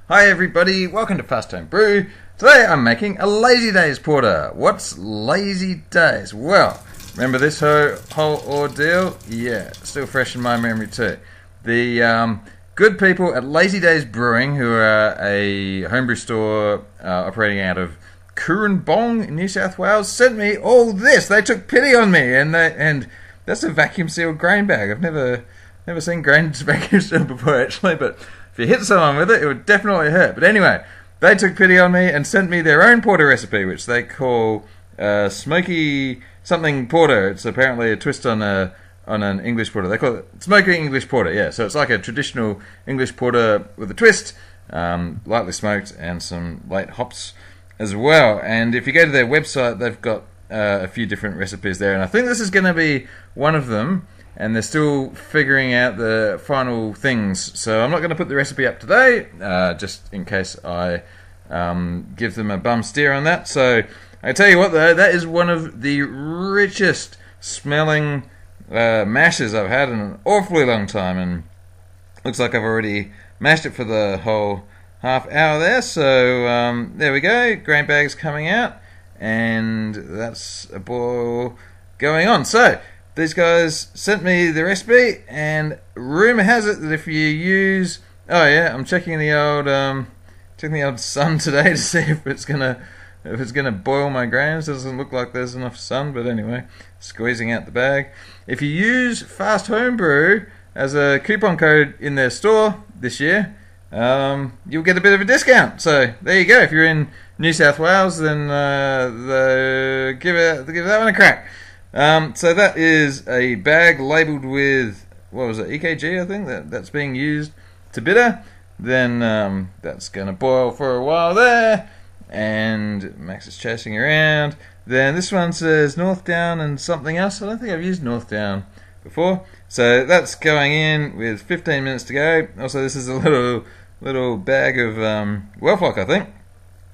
Hi everybody, welcome to Fast Homebrew. Today I'm making a lazy Dayz Porter. What's lazy Dayz? Well, remember this whole ordeal? Yeah, still fresh in my memory too. The good people at Lazy Dayz Brewing, who are a homebrew store operating out of Cooranbong in New South Wales, sent me all this. They took pity on me, and that's a vacuum sealed grain bag. I've never seen grains vacuum sealed before actually, but if you hit someone with it, it would definitely hurt. But anyway, they took pity on me and sent me their own porter recipe, which they call smoky something porter. It's apparently a twist on an English porter. They call it smoky English porter. Yeah, so it's like a traditional English porter with a twist, lightly smoked and some late hops as well. And if you go to their website, they've got a few different recipes there, and I think this is going to be one of them. And they're still figuring out the final things, so I'm not going to put the recipe up today, just in case I give them a bum steer on that. So I tell you what though, that is one of the richest smelling mashes I've had in an awfully long time, and looks like I've already mashed it for the whole half hour there. So there we go, grain bag's coming out, and that's a boil going on. So these guys sent me the recipe, and rumour has it that if you use, I'm checking the old sun today to see if it's gonna boil my grains. Doesn't look like there's enough sun, but anyway, squeezing out the bag. If you use Fast Homebrew as a coupon code in their store this year, you'll get a bit of a discount. So there you go. If you're in New South Wales, then give that one a crack. So that is a bag labelled with, what was it, EKG I think, that's being used to bitter. Then that's going to boil for a while there, and Max is chasing around. Then this one says Northdown and something else. I don't think I've used Northdown before. So that's going in with 15 minutes to go. Also, this is a little bag of Wellflock, I think.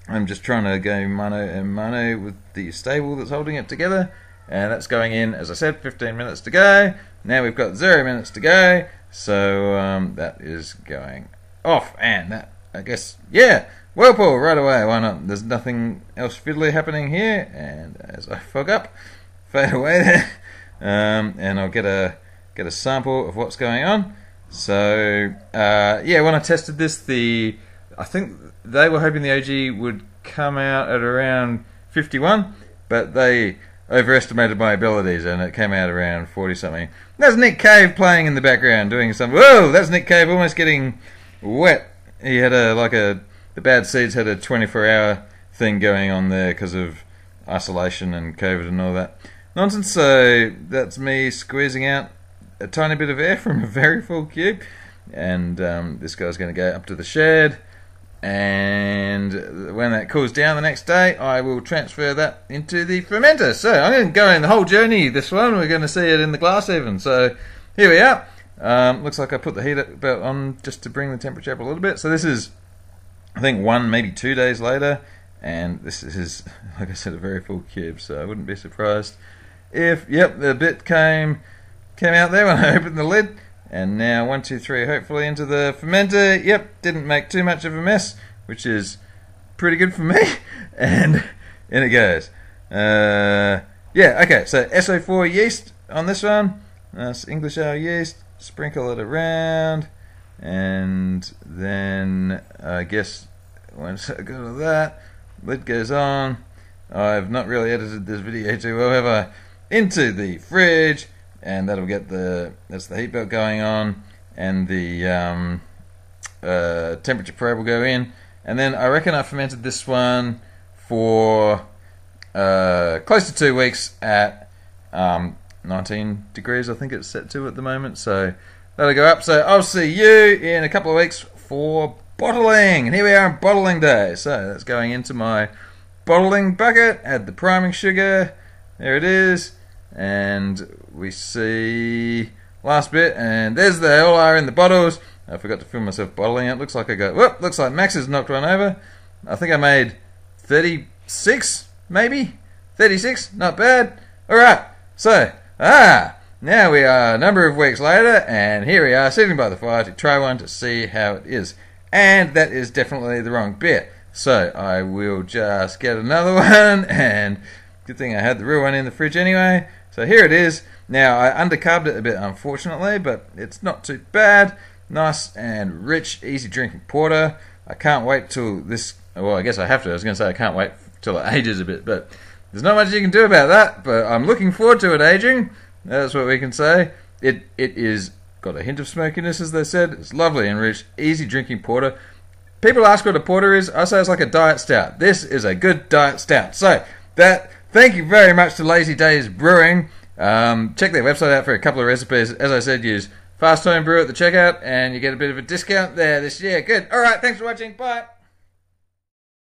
I'm just trying to go mano and mano with the stable that's holding it together. And that's going in, as I said, 15 minutes to go. Now we've got 0 minutes to go. So that is going off. And that, I guess, yeah, whirlpool right away. Why not? There's nothing else fiddly happening here. And as I fog up, fade away there. And I'll get a sample of what's going on. So, yeah, when I tested this, I think they were hoping the OG would come out at around 51. But they overestimated my abilities, and it came out around 40 something. That's Nick Cave playing in the background doing something. Whoa, that's Nick Cave almost getting wet. He had the Bad Seeds had a 24-hour thing going on there because of isolation and COVID and all that nonsense. So that's me squeezing out a tiny bit of air from a very full cube, and this guy's going to go up to the shed. And when that cools down the next day, I will transfer that into the fermenter. So I'm going to go in the whole journey, this one. We're going to see it in the glass even. So here we are. Looks like I put the heat belt on just to bring the temperature up a little bit. So this is, I think, 1, maybe 2 days later. And this is, like I said, a very full cube. So I wouldn't be surprised if, yep, the bit came out there when I opened the lid. And now 1, 2, 3, hopefully into the fermenter. Yep, didn't make too much of a mess, which is pretty good for me. And in it goes. Yeah, okay, so SO4 yeast on this one. That's English ale yeast. Sprinkle it around. And then I guess once I got all that, lid goes on. I've not really edited this video too well, have I? Into the fridge. And that'll get that's the heat belt going on, and the temperature probe will go in. And then I reckon I fermented this one for close to 2 weeks at 19 degrees, I think it's set to at the moment. So that'll go up. So I'll see you in a couple of weeks for bottling. And here we are on bottling day. So that's going into my bottling bucket. Add the priming sugar. There it is. And we see last bit, and there's they all are in the bottles. I forgot to film myself bottling it. Looks like I got, whoop, looks like Max has knocked one over. I think I made 36, maybe 36, not bad. Alright, so now we are a number of weeks later, and here we are sitting by the fire to try one to see how it is. and that is definitely the wrong beer. So I will just get another one, and good thing I had the real one in the fridge anyway. So here it is. Now I undercarbed it a bit unfortunately, but it's not too bad. Nice and rich, easy drinking porter. I can't wait till this, well I guess I have to, I was going to say I can't wait till it ages a bit, but there's not much you can do about that, but I'm looking forward to it aging. That's what we can say. It is got a hint of smokiness, as they said. It's lovely and rich, easy drinking porter. People ask what a porter is. I say it's like a diet stout. This is a good diet stout. So thank you very much to Lazy Dayz Brewing. Check their website out for a couple of recipes. As I said, use Fast Homebrew at the checkout, and you get a bit of a discount there this year. Good. All right. Thanks for watching. Bye.